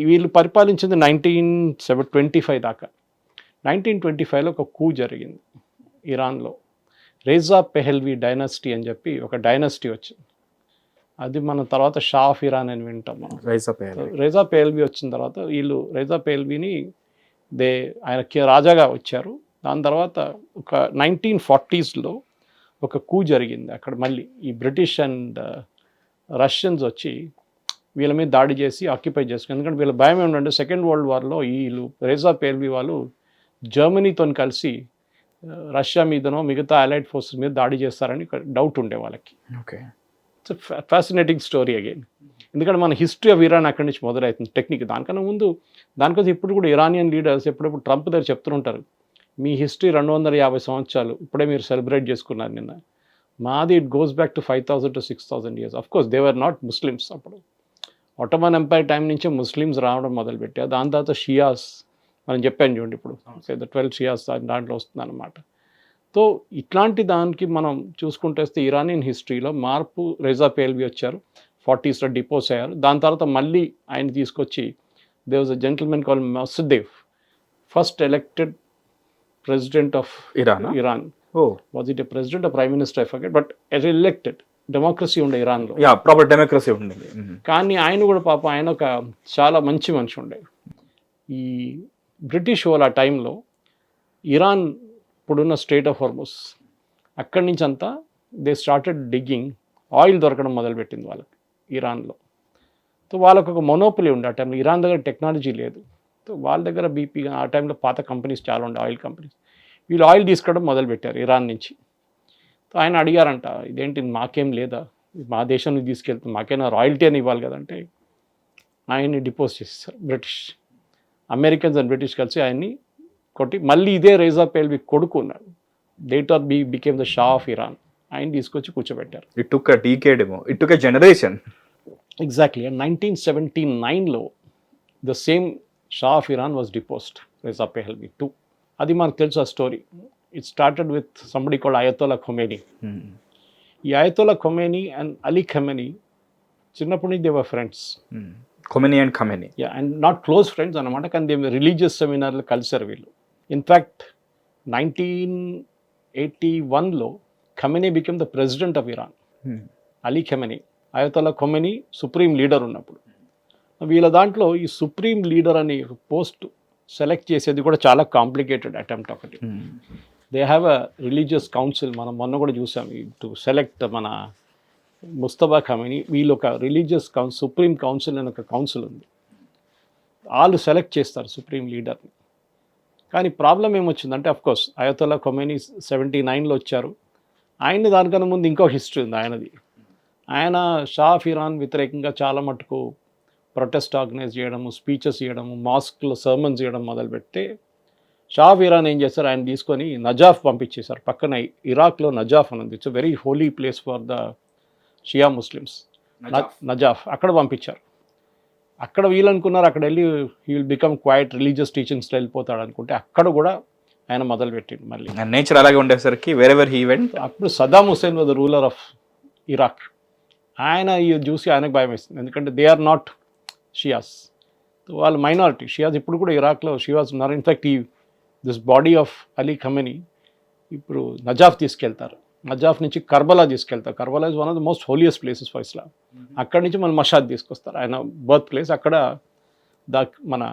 వీళ్ళు పరిపాలించింది 1925 దాకా. 1925లో ఒక కూ జరిగింది ఇరాన్లో. రేజా పెహెల్వి డైనాసిటీ అని చెప్పి ఒక డైనాసిటీ వచ్చింది. అది మనం తర్వాత షా ఆఫ్ ఇరాన్ అని వింటాం మనం. రేజా పెహెల్వి వచ్చిన తర్వాత వీళ్ళు రేజా పెహెల్విని ఆయన రాజాగా వచ్చారు. దాని తర్వాత ఒక 1940sలో ఒక కూ జరిగింది అక్కడ. మళ్ళీ ఈ బ్రిటిష్ అండ్ రష్యన్స్ వచ్చి వీళ్ళ మీద దాడి చేసి ఆక్యుపై చేసుకుని, ఎందుకంటే వీళ్ళ భయం ఏమిటంటే సెకండ్ వరల్డ్ వార్లో వీళ్ళు రేజా పెహెల్వి వాళ్ళు జర్మనీతో కలిసి రష్యా మీదనో మిగతా అలైడ్ ఫోర్సెస్ మీద దాడి చేస్తారని డౌట్ ఉండే వాళ్ళకి. Okay, it's fascinating story again. ఎందుకంటే మన హిస్టరీ ఆఫ్ ఇరాన్ అక్కడి నుంచి మొదలవుతుంది టెక్నిక్. దానికోసం ఇప్పుడు కూడా ఇరానియన్ లీడర్స్ ఎప్పుడప్పుడు ట్రంప్ దగ్గర చెప్తుంటారు, మీ హిస్టరీ 250 సంవత్సరాలు ఇప్పుడే మీరు సెలబ్రేట్ చేసుకున్నారు నిన్న, మాది it goes back to 5000 to 6000 years. Of course they were not Muslims. అప్పుడు ఒట్టమన్ ఎంపైర్ టైం నుంచే ముస్లిమ్స్ రావడం మొదలుపెట్టారు. దాని తర్వాత షియాస్ మనం చెప్పాను చూడండి, ఇప్పుడు 12 షియాస్ దాంట్లో వస్తుంది అన్నమాట. సో ఇట్లాంటి దానికి మనం చూసుకుంటే వస్తే ఇరానియన్ హిస్టరీలో మార్పు. రేజా పెహెల్వి వచ్చారు, 40sలో డిపోజ్ అయ్యారు. దాని తర్వాత మళ్ళీ ఆయన తీసుకొచ్చి they was a gentleman called Mossadegh, first elected president of Iran. Was it a president of prime minister I forget, but elected. Democracy ఉండే ఇరాన్లో, ప్రాపర్ డెమోక్రసీ ఉండేది. కానీ ఆయన కూడా పాపం ఆయన ఒక చాలా మంచి మనిషి ఉండే. ఈ బ్రిటిష్ వాళ్ళు ఆ టైంలో ఇరాన్ ఇప్పుడున్న స్ట్రెయిట్ ఆఫ్ హార్మస్ అక్కడి నుంచి అంతా దే స్టార్టెడ్ డిగ్గింగ్. ఆయిల్ దొరకడం మొదలుపెట్టింది వాళ్ళకి ఇరాన్లో. సో వాళ్ళకు ఒక మొనోపలి ఉండే ఆ టైంలో. ఇరాన్ దగ్గర టెక్నాలజీ లేదు. సో వాళ్ళ దగ్గర బీపీ ఆ టైంలో పాత కంపెనీస్ చాలా ఉండే, ఆయిల్ కంపెనీస్. వీళ్ళు ఆయిల్ తీసుకోవడం మొదలుపెట్టారు ఇరాన్ నుంచి. సో ఆయన అడిగారంట, ఇదేంటి మాకేం లేదా, మా దేశానికి తీసుకెళ్తే మాకైనా రాయల్టీ అని ఇవ్వాలి కదంటే ఆయన్ని డిపోజ్ చేస్తారు బ్రిటిష్. అమెరికన్స్ అండ్ బ్రిటిష్ కలిసి ఆయన్ని కొట్టి మళ్ళీ ఇదే రేజా పెహెల్వి కొడుకు ఉన్నాడు, later became the Shah of Iran. ఆయన తీసుకొచ్చి కూర్చోబెట్టారు. It took a decade, it took a generation. Exactly. And 1979లో the same Shah of Iran was deposed, Reza Pahlavi too. అది మనకు తెలుసు ఆ story. It started with somebody called Ayatollah Khomeini. ఈ Ayatollah Khomeini and Ali Khamenei చిన్నప్పటి నుంచి they were friends. Khomeini and Khamenei, and not close friends అనమాట, కానీ they religious సెమినార్లో కలిసారు వీళ్ళు. ఇన్ఫ్యాక్ట్ 1981లో Khamenei became the president of Iran. Ali Khamenei, Ayatollah Khomeini supreme leader ఉన్నప్పుడు. వీళ్ళ దాంట్లో ఈ సుప్రీం లీడర్ అని పోస్ట్ సెలెక్ట్ చేసేది కూడా చాలా కాంప్లికేటెడ్ అటెంప్ట్ ఒకటి. They have a religious council. మనం మొన్న కూడా చూసాం టు సెలెక్ట్ మన ముస్తఫా ఖమెనీ. వీళ్ళు ఒక రిలీజియస్ సుప్రీం కౌన్సిల్ అని ఒక కౌన్సిల్ ఉంది, వాళ్ళు సెలెక్ట్ చేస్తారు సుప్రీం లీడర్ని. కానీ ప్రాబ్లం ఏమొచ్చిందంటే, అఫ్కోర్స్ అయతోలా ఖొమేనీ 79లో వచ్చారు. ఆయన్ని దానికన్నా ముందు ఇంకో హిస్టరీ ఉంది ఆయనది. ఆయన షా ఆఫ్ ఇరాన్ వ్యతిరేకంగా చాలా మటుకు ప్రొటెస్ట్ ఆర్గనైజ్ చేయడము, స్పీచెస్ ఇవ్వడము, మాస్క్లో సర్మన్స్ చేయడం మొదలుపెడితే షా ఆఫ్ ఇరాన్ ఏం చేస్తారు, ఆయన తీసుకొని నజాఫ్ పంపించేశారు. పక్కన ఇరాక్లో నజాఫ్ అని ఉంది, it's very holy place for the Shia Muslims. Najaf అక్కడ పంపించారు. అక్కడ వీళ్ళు అనుకున్నారు అక్కడ వెళ్ళి he will become quite religious టీచింగ్స్లో వెళ్ళిపోతాడు అనుకుంటే అక్కడ కూడా ఆయన మొదలుపెట్టిండు. మళ్ళీ నేచర్ అలాగే ఉండేసరికి వేరెవర్ హీ వెంట్. అప్పుడు Saddam Hussein was the ruler of Iraq. ఆయన చూసి ఆయనకు భయం వేస్తుంది, ఎందుకంటే దే ఆర్ నాట్ షియాస్, వాళ్ళు మైనారిటీ. షియాస్ ఇప్పుడు కూడా ఇరాక్లో షియాస్ ఉన్నారు. In fact this body of Ali Khamenei ఇప్పుడు నజాఫ్ తీసుకెళ్తారు. నజాఫ్ నుంచి కర్బలా తీసుకెళ్తారు. Karbala is one of the most holiest places for Islam. అక్కడి నుంచి మన మషాద్ తీసుకొస్తారు, ఆయన బర్త్ ప్లేస్. అక్కడ మన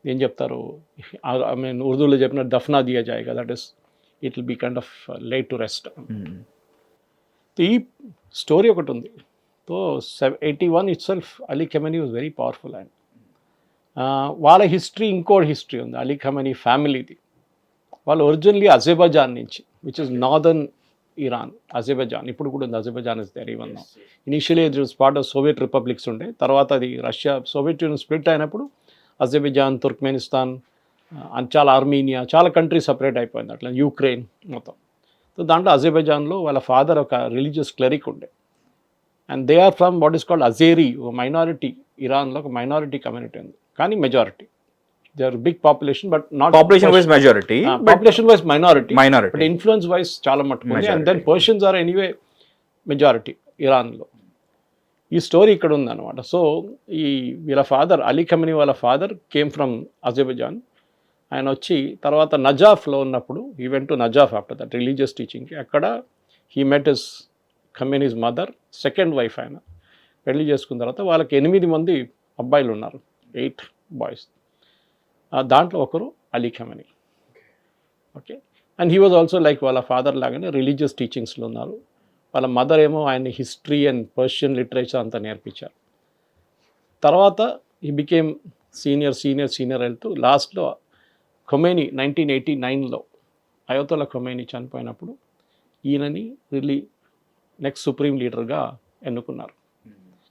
ఏం చెప్తారు, ఐ మీన్ ఉర్దూలో చెప్పిన దఫ్నా దియా జాయేగా, that is it will be kind of late to rest. ఈ స్టోరీ ఒకటి ఉంది. So 81 itself Ali Khamenei was very powerful. And వాళ్ళ హిస్టరీ ఇంకో హిస్టరీ ఉంది అలీ ఖమెనీ ఫ్యామిలీది. వాళ్ళు ఒరిజినల్లీ అజర్బైజాన్ నుంచి, which is northern Iran. Azerbaijan ఇప్పుడు కూడా ఉంది, Azerbaijan is there even now. Initially it was part of Soviet republics ఉండే, తర్వాత అది రష్యా సోవియట్ యూనియన్ స్ప్లిట్ అయినప్పుడు అజర్బైజాన్, తుర్క్మెనిస్తాన్, చాలా ఆర్మీనియా, చాలా కంట్రీస్ సపరేట్ అయిపోయింది. అట్లా యూక్రెయిన్ మొత్తం. సో దాంట్లో అజర్బైజాన్లో వాళ్ళ ఫాదర్ ఒక రిలీజియస్ క్లెరిక్ ఉండే. And they are from what is called Azeri, ఒక మైనారిటీ. ఇరాన్లో ఒక మైనారిటీ కమ్యూనిటీ ఉంది, కానీ majority. They are big population, but not population wise majority, population wise minority, but influence wise చాలా మట్టుకు. And then Persians are anyway majority ఇరాన్లో. ఈ story ఇక్కడ ఉందన్నమాట. సో ఈ వీళ్ళ ఫాదర్ అలీ ఖమెనీ వాళ్ళ ఫాదర్ కేమ్ ఫ్రమ్ అజర్బైజాన్. ఆయన వచ్చి తర్వాత నజాఫ్లో ఉన్నప్పుడు ఈ went to Najaf after that religious టీచింగ్కి. అక్కడ he met his Khamenei's mother, second wife. ఆయన పెళ్లి చేసుకున్న తర్వాత వాళ్ళకి 8 మంది అబ్బాయిలు ఉన్నారు, 8 బాయ్స్. దాంట్లో ఒకరు Ali Khamenei. Okay, and he was also like వాళ్ళ ఫాదర్ లాగానే రిలీజియస్ టీచింగ్స్లో ఉన్నారు. వాళ్ళ మదర్ ఏమో ఆయన హిస్టరీ అండ్ పర్షియన్ లిటరేచర్ అంతా నేర్పించారు. తర్వాత ఈ బికేమ్ సీనియర్ వెళ్తూ లాస్ట్లో ఖొమైనీ 1989లో అయోతోలా ఖొమైనీ చనిపోయినప్పుడు ఈయనని నెక్స్ట్ సుప్రీం లీడర్గా ఎన్నుకున్నారు.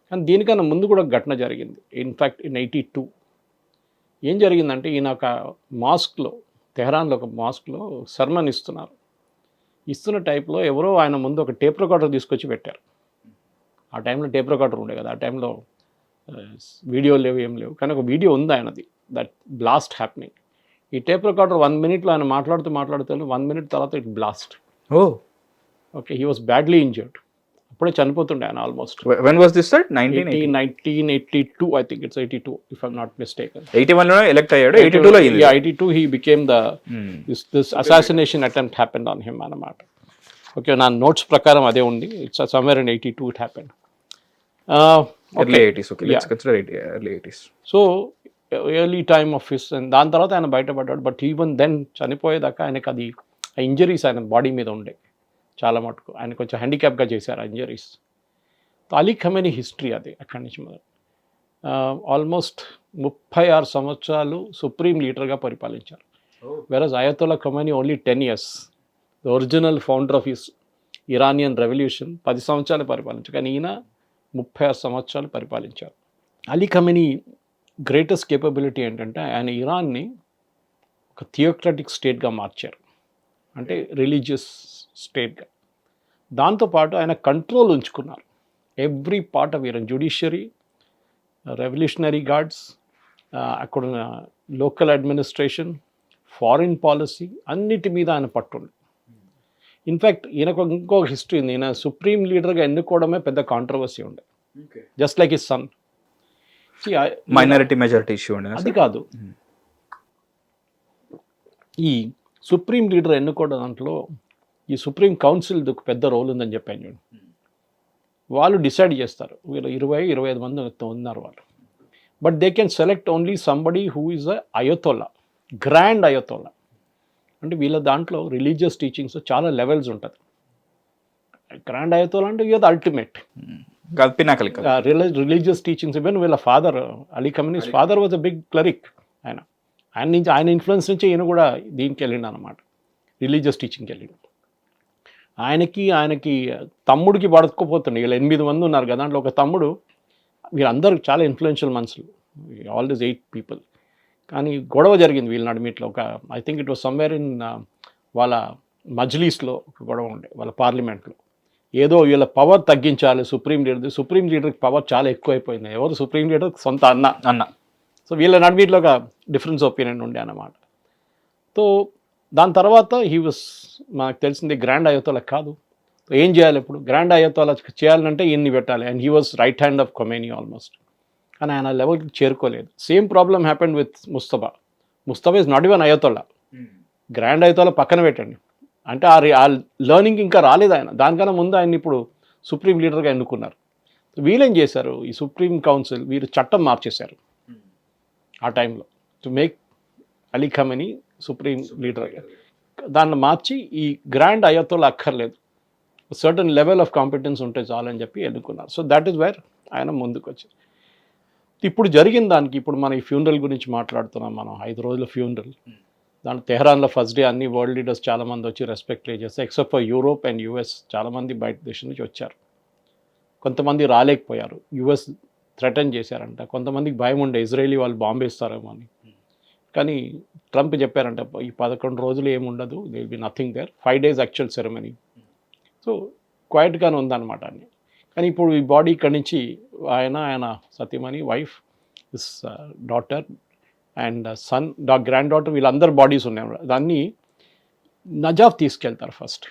కానీ దీనికన్నా ముందు కూడా ఘటన జరిగింది. ఇన్ఫ్యాక్ట్ ఇన్ 82 ఏం జరిగిందంటే ఈయన ఒక మాస్క్లో, తెహరాన్లో ఒక మాస్క్లో సర్మన్ ఇస్తున్న టైప్లో ఎవరో ఆయన ముందు ఒక టేప్ రికార్డర్ తీసుకొచ్చి పెట్టారు. ఆ టైంలో టేప్ రికార్డర్ ఉండే కదా, ఆ టైంలో వీడియో లేవు, ఏం లేవు. కానీ ఒక వీడియో ఉంది ఆయనది, దట్ బ్లాస్ట్ హ్యాపెనింగ్. ఈ టేప్ రికార్డర్ 1 మినిట్లో ఆయన మాట్లాడుతూ 1 మినిట్ తర్వాత it blast. Okay, he was badly injured. అప్పుడే చనిపోతుండే ఆయన almost. When was this sir? 1982 I think it's 82 if I'm not mistaken. 81లో ఎలెక్ట్ అయ్యాడు, 82లో అయింది. 82 he became this assassination attempt happened on him అన్నమాట. ఓకే, నా నోట్స్ ప్రకారం అదే ఉంది. It's somewhere in 82 it happened. Early 80s. Okay, let's consider early 80s. So early time of his, దాని తర్వాత ఆయన బయటపడ్డాడు. బట్ ఈవెన్ దెన్ చనిపోయేదాకా ఆయనకు అది ఆ ఇంజరీస్ ఆయన బాడీ మీద ఉండే చాలా మటుకు. ఆయన కొంచెం హ్యాండిక్యాప్గా చేశారు ఆ ఇంజరీస్. అలీ ఖమెనీ హిస్టరీ అది అక్కడి నుంచి మొదలు. ఆల్మోస్ట్ 36 సంవత్సరాలు సుప్రీం లీడర్గా పరిపాలించారు. Versus Ayatollah Khamenei only 10 years. The original founder of Iranian revolution 10 సంవత్సరాలు పరిపాలించారు. కానీ ఈయన 36 సంవత్సరాలు పరిపాలించారు. అలీ ఖమెనీ గ్రేటెస్ట్ కేపబిలిటీ ఏంటంటే ఆయన ఇరాన్ని ఒక థియోక్రటిక్ స్టేట్గా మార్చారు, అంటే రిలీజియస్ స్టేట్గా. దాంతోపాటు ఆయన కంట్రోల్ ఉంచుకున్నారు every part of Iran, judiciary, revolutionary guards, అక్కడున్న లోకల్ అడ్మినిస్ట్రేషన్, ఫారిన్ పాలసీ, అన్నిటి మీద ఆయన పట్టుండి. ఇన్ఫ్యాక్ట్ ఈయనకు ఇంకొక హిస్టరీ ఉంది. ఈయన సుప్రీం లీడర్గా ఎన్నుకోవడమే పెద్ద కాంట్రవర్సీ ఉండే, just like his son. Minority majority issue ఉండే అది కాదు. ఈ సుప్రీం లీడర్ ఎన్నుకోవడం దాంట్లో ఈ సుప్రీం కౌన్సిల్ పెద్ద రోల్ ఉందని చెప్పాను నేను. వాళ్ళు డిసైడ్ చేస్తారు, వీళ్ళు 20-25 మంది ఉన్నారు వాళ్ళు. But they can select only somebody who is a Ayatollah, grand Ayatollah. అంటే వీళ్ళ దాంట్లో రిలీజియస్ టీచింగ్స్ చాలా లెవెల్స్ ఉంటుంది. గ్రాండ్ అయోతోలా అంటే ఇది అల్టిమేట్ రిలీజియస్ టీచింగ్స్. ఈవెన్ వీళ్ళ father Ali Khamenei's father was a big cleric. ఆయన ఇన్ఫ్లుయెన్స్ నుంచి ఈయన కూడా దీనికి వెళ్ళిండు అనమాట, రిలీజియస్ టీచింగ్కి వెళ్ళిండు. ఆయనకి తమ్ముడికి పడుకోపోతుండే. వీళ్ళు 8 మంది ఉన్నారు కదా, దాంట్లో ఒక తమ్ముడు. వీళ్ళందరూ చాలా ఇన్ఫ్లుయెన్షియల్ మనుషులు, ఆల్ దిస్ 8 people. కానీ గొడవ జరిగింది వీళ్ళ నడిమిట్లో. I think it was somewhere in వాళ్ళ మజ్లీస్లో ఒక గొడవ ఉండే, వాళ్ళ పార్లమెంట్లో. ఏదో వీళ్ళ పవర్ తగ్గించాలి సుప్రీం లీడర్కి పవర్ చాలా ఎక్కువైపోయింది. ఎవరు సుప్రీం లీడర్? సొంత అన్న. సో వీళ్ళ నడిమిట్లో ఒక డిఫరెన్స్ ఒపీనియన్ ఉండే అన్నమాట. సో దాని తర్వాత మనకు తెలిసింది గ్రాండ్ అయోతోలా కాదు. ఏం చేయాలి ఇప్పుడు? గ్రాండ్ అయోతోలా చేయాలంటే ఈయన్ని పెట్టాలి. And he was right hand of Khomeini almost. కానీ ఆయన లెవెల్కి చేరుకోలేదు. Same problem happened with Mustafa is not even Ayatollah. Grand Ayatollah పక్కన పెట్టండి, అంటే ఆ లెర్నింగ్ ఇంకా రాలేదు ఆయన. దానికన్నా ముందు ఆయన ఇప్పుడు సుప్రీం లీడర్గా ఎన్నుకున్నారు. వీళ్ళేం చేశారు, ఈ సుప్రీం కౌన్సిల్ వీరు చట్టం మార్చేశారు ఆ టైంలో, టు మేక్ అలీ ఖమెనీ సుప్రీం లీడర్గా. దాన్ని మార్చి ఈ గ్రాండ్ అయోతోలా అక్కర్లేదు, సర్టన్ లెవెల్ ఆఫ్ కాంపిటెన్స్ ఉంటే చాలని చెప్పి ఎన్నుకున్నారు. సో దట్ ఈస్ వేర్ ఆయన ముందుకు వచ్చారు. ఇప్పుడు జరిగిన దానికి, ఇప్పుడు మన ఈ ఫ్యూనరల్ గురించి మాట్లాడుతున్నాం మనం, 5 రోజుల ఫ్యూనరల్. దాంట్లో తెహరాన్లో ఫస్ట్ డే అన్ని వరల్డ్ లీడర్స్ చాలామంది వచ్చి రెస్పెక్ట్ ప్లే చేస్తారు. Except for Europe and US, చాలామంది బయట దేశం నుంచి వచ్చారు. కొంతమంది రాలేకపోయారు, యూఎస్ థ్రెటన్ చేశారంట. కొంతమందికి భయం ఉండే, ఇజ్రాయేలీ వాళ్ళు బాంబు వేస్తారేమో అని. కానీ ట్రంప్ చెప్పారంట, ఈ 11 రోజులు ఏముండదు, they will be nothing there, 5 days actual ceremony. So క్వైట్గానే ఉందన్నమాట అన్ని. కానీ ఇప్పుడు ఈ బాడీ ఇక్కడి నుంచి ఆయన సతీమణి, wife, his daughter and son, granddaughter, వీళ్ళందరూ బాడీస్ ఉన్నాయి. దాన్ని నజాఫ్ తీసుకెళ్తారు ఫస్ట్.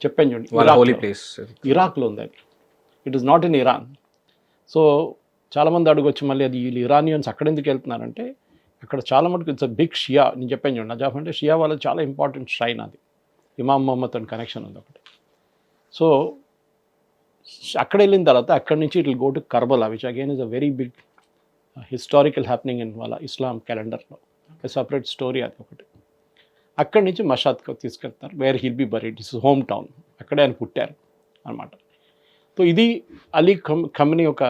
చెప్పాను చూడండి, ఇరాక్లో ఉంది అది. It is not in Iran. So చాలామంది అడగొచ్చు మళ్ళీ అది వీళ్ళు ఇరానియన్స్ అక్కడ ఎందుకు వెళ్తున్నారంటే అక్కడ చాలా మటుకు ఇట్స్ బిగ్ షియా. నేను చెప్పాను చూడండి, నజాఫ్ అంటే షియా వాళ్ళది చాలా ఇంపార్టెంట్ ష్రైన్, అది ఇమాం మొహమ్మద్ అని కనెక్షన్ ఉంది ఒకటి. సో అక్కడ వెళ్ళిన తర్వాత అక్కడి నుంచి it will go to Karbala, which again is a very big historical happening in వాళ్ళ ఇస్లాం క్యాలెండర్లో, సపరేట్ స్టోరీ అది ఒకటి. అక్కడి నుంచి మషాద్కి తీసుకెళ్తారు, where he'll be buried, his home town, అక్కడే ఆయన పుట్టారు అనమాట. సో ఇది అలీ ఖమ్నీ ఒక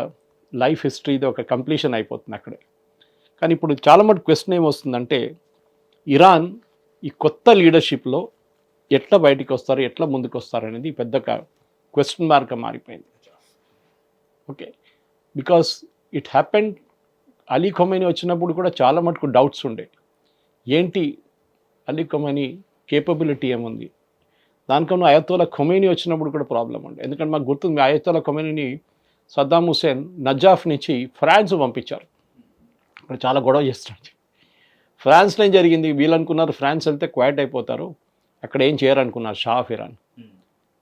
లైఫ్ హిస్టరీది ఒక కంప్లీషన్ అయిపోతుంది అక్కడే. కానీ ఇప్పుడు చాలా మటుకు క్వశ్చన్ ఏమొస్తుందంటే ఇరాన్ ఈ కొత్త లీడర్షిప్లో ఎట్లా బయటికి వస్తారు, ఎట్లా ముందుకు వస్తారు అనేది పెద్ద క్వశ్చన్ మార్క్గా మారిపోయింది. Okay, because it happened Ali Khomeini వచ్చినప్పుడు కూడా చాలా మటుకు డౌట్స్ ఉండే, ఏంటి అలీ ఖొమైనీ కేపబిలిటీ ఏముంది. దానికన్నా అయతోలా ఖొమైనీ వచ్చినప్పుడు కూడా ప్రాబ్లం ఉండే, ఎందుకంటే మాకు గుర్తుంది అయతోలా ఖొమైనీని సద్దాం హుసేన్ నజాఫ్ నుంచి ఫ్రాన్స్ పంపించారు. అక్కడ చాలా గొడవ చేస్తాడు. ఫ్రాన్స్లో ఏం జరిగింది, వీళ్ళు అనుకున్నారు ఫ్రాన్స్ వెళ్తే క్వైట్ అయిపోతారు, అక్కడ ఏం చేయరనుకున్నారు షా ఆఫ్ ఇరాన్.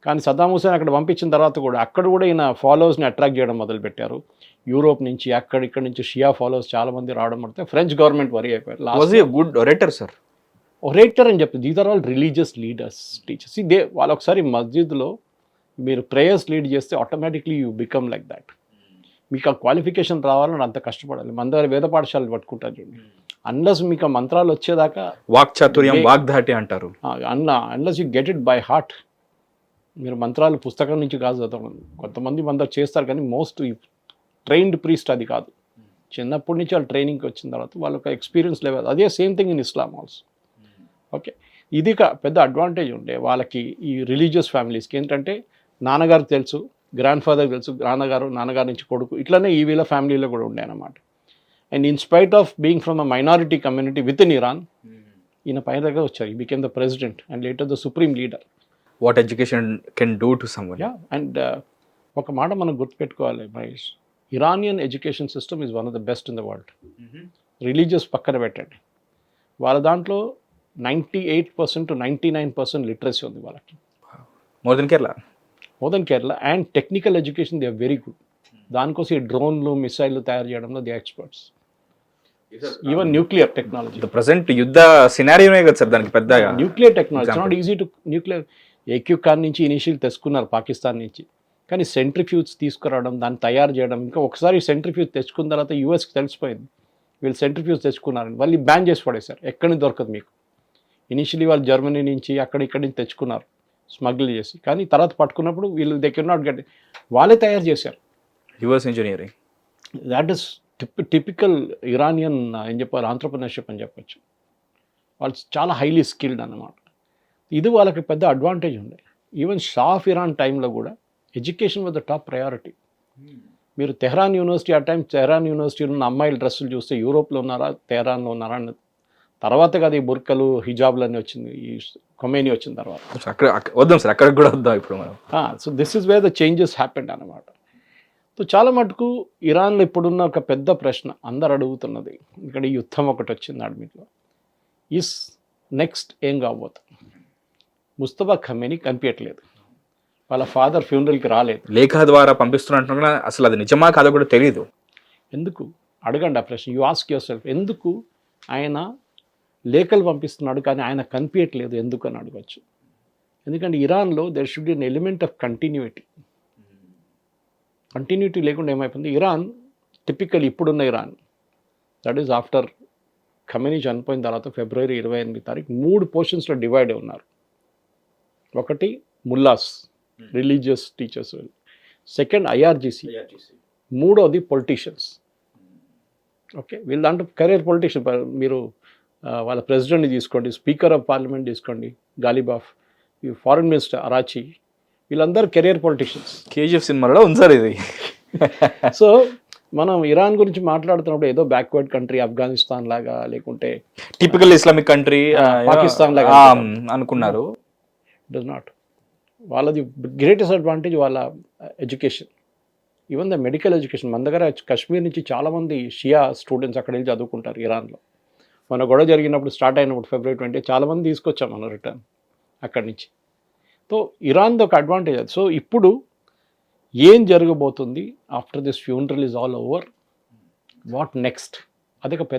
కానీ సద్దాం హుసేన్ అక్కడ పంపించిన తర్వాత కూడా అక్కడ కూడా ఈయన ఫాలోవర్స్ని అట్రాక్ట్ చేయడం మొదలుపెట్టారు. యూరోప్ నుంచి ఇక్కడ నుంచి షియా ఫాలోవర్స్ చాలామంది రావడం పడితే ఫ్రెంచ్ గవర్నమెంట్ వరీ అయిపోయారు. గుడ్ ఒరేటర్ సార్, ఒరేటర్ అని చెప్తే these are all religious leaders, teachers. వాళ్ళు ఒకసారి మస్జిద్లో మీరు ప్రేయర్స్ లీడ్ చేస్తే automatically you become like that. మీకు ఆ క్వాలిఫికేషన్ రావాలని అంత కష్టపడాలి. మన దగ్గర వేద పాఠశాలలు పట్టుకుంటారు చూడండి, అన్లెస్ మీకు ఆ మంత్రాలు వచ్చేదాకా వాక్చాతుర్యం వాగ్ధాటి అంటారు, unless you get it by heart. మీరు మంత్రాలు పుస్తకం నుంచి కాదు చదవడం. కొంతమంది మందరు చేస్తారు కానీ మోస్ట్ ట్రైన్డ్ ప్రీస్ట్ అది కాదు. చిన్నప్పటి నుంచి వాళ్ళు ట్రైనింగ్కి వచ్చిన తర్వాత వాళ్ళకి ఎక్స్పీరియన్స్ లెవెల్. అదే same thing in Islam also. Okay, ఇది పెద్ద అడ్వాంటేజ్ ఉండే వాళ్ళకి ఈ రిలీజియస్ ఫ్యామిలీస్కి. ఏంటంటే నాన్నగారు తెలుసు, గ్రాండ్ ఫాదర్ తెలుసు, నాన్నగారు నుంచి కొడుకు, ఇట్లనే ఈ వీళ్ళ ఫ్యామిలీలో కూడా ఉండే అన్నమాట. And in spite of being from a minority community with in Iran, ఈయన పైన దగ్గర వచ్చారు. He became the president and later the supreme leader. What education can do to someone. And ఒక మాట మనం గుర్తుపెట్టుకోవాలి Mahesh, Iranian education system is one of the best in the world. Religious పక్కన పెట్టండి, వాళ్ళ దాంట్లో 98% to 99% లిటరసీ ఉంది వాళ్ళకి. More than Kerala. And technical education they are very good. దానికోసం ఈ డ్రోన్లు మిసైళ్ళు తయారు చేయడంలో they experts. Even nuclear technology present యుద్ధ సినారియోనే కదా సార్ దానికి పెద్ద nuclear technology. Not easy to nuclear AQ Khan నుంచి ఇనిషియల్ తెచ్చుకున్నారు పాకిస్తాన్ నుంచి, కానీ సెంట్రిఫ్యూజ్ తీసుకురావడం, దాన్ని తయారు చేయడం, ఇంకా ఒకసారి సెంట్రిఫ్యూజ్ తెచ్చుకున్న తర్వాత యూఎస్కి తెలిసిపోయింది వీళ్ళు సెంట్రిఫ్యూజ్ తెచ్చుకున్నారని. వాళ్ళు బ్యాన్ చేసి పడేశారు, ఎక్కడి నుంచి దొరకదు మీకు. ఇనిషియలీ వాళ్ళు జర్మనీ నుంచి ఇక్కడి నుంచి తెచ్చుకున్నారు స్మగ్ల్ చేసి, కానీ తర్వాత పట్టుకున్నప్పుడు వీళ్ళు దే కెన్ నాట్ గెట్, వాళ్ళే తయారు చేశారు. Reverse engineering, that is typical Iranian ఏం చెప్పాలి ఆంట్రప్రెనర్షిప్ అని చెప్పొచ్చు. వాళ్ళు చాలా హైలీ స్కిల్డ్ అన్నమాట. ఇది వాళ్ళకి పెద్ద అడ్వాంటేజ్ ఉండే. ఈవెన్ షా ఆఫ్ ఇరాన్ టైంలో కూడా education was the top priority. మీరు తెహ్రాన్ యూనివర్సిటీ, ఆ టైం తెహ్రాన్ యూనివర్సిటీలో ఉన్న అమ్మాయిల డ్రెస్సులు చూస్తే యూరోప్లో ఉన్నారా తెహ్రాన్లో ఉన్నారా అని తర్వాత కదా ఈ బుర్కలు హిజాబ్లు అన్నీ వచ్చింది ఈ ఖొమైనీ వచ్చిన తర్వాత. వద్దాం సార్, అక్కడికి కూడా వద్దాం ఇప్పుడు మనం. So this is where the changes happened అన్నమాట. సో చాలా మటుకు ఇరాన్లో ఇప్పుడున్న ఒక పెద్ద ప్రశ్న అందరు అడుగుతున్నది, ఇక్కడ ఈ యుద్ధం ఒకటి వచ్చింది ఆర్మీలో, ఈస్ నెక్స్ట్ ఏం కాబోతుంది. ముస్తఫా ఖమేనీ కనిపించట్లేదు, వాళ్ళ ఫాదర్ ఫ్యూనరల్కి రాలేదు, లేఖ ద్వారా పంపిస్తున్నట్టు అసలు అది నిజమా కాదో కూడా తెలియదు. ఎందుకు అడగండి ఆ ప్రశ్న, యూ ఆస్క్ యువర్ సెల్ఫ్. ఎందుకు ఆయన లేఖలు పంపిస్తున్నాడు కానీ ఆయన కనిపించట్లేదు ఎందుకు అని అడగచ్చు. ఎందుకంటే ఇరాన్లో there should be an element of continuity. Continuity లేకుండా ఏమైపోయింది, ఇరాన్ టిపికల్ ఇప్పుడున్న Iran, that is after Khamenei చనిపోయిన తర్వాత February 28 3 పోర్షన్స్లో డివైడ్ అయి ఉన్నారు. ఒకటి ముల్లాస్, రిలీజియస్ టీచర్స్, సెకండ్ IRGC, మూడోది పొలిటీషియన్స్. ఓకే, వీళ్ళు దాంట్లో కెరీర్ పొలిటీషియన్. మీరు వాళ్ళ ప్రెసిడెంట్ని తీసుకోండి, స్పీకర్ ఆఫ్ పార్లమెంట్ తీసుకోండి గాలిబాఫ్, ఈ ఫారిన్ మినిస్టర్ అరాచి, వీళ్ళందరూ కెరీర్ పొలిటీషియన్స్. KGF సినిమాలో ఉంది సార్ ఇది. సో మనం ఇరాన్ గురించి మాట్లాడుతున్నప్పుడు ఏదో బ్యాక్వర్డ్ కంట్రీ ఆఫ్ఘనిస్తాన్ లాగా లేకుంటే టిపికల్ ఇస్లామిక్ కంట్రీ పాకిస్తాన్ లాగా అనుకున్నారు. It is not. వాళ్ళది గ్రేటెస్ట్ అడ్వాంటేజ్ వాళ్ళ education, even the medical education. మన దగ్గర కాశ్మీర్ నుంచి చాలామంది షియా స్టూడెంట్స్ అక్కడ వెళ్ళి చదువుకుంటారు ఇరాన్లో. మన గొడవ జరిగినప్పుడు స్టార్ట్ అయినప్పుడు February 20 చాలామంది తీసుకొచ్చాం మనం రిటర్న్ అక్కడి నుంచి. సో ఇరాన్ది ఒక అడ్వాంటేజ్ అది. సో ఇప్పుడు ఏం జరగబోతుంది after this funeral is all over, what next, అదొక పెద్ద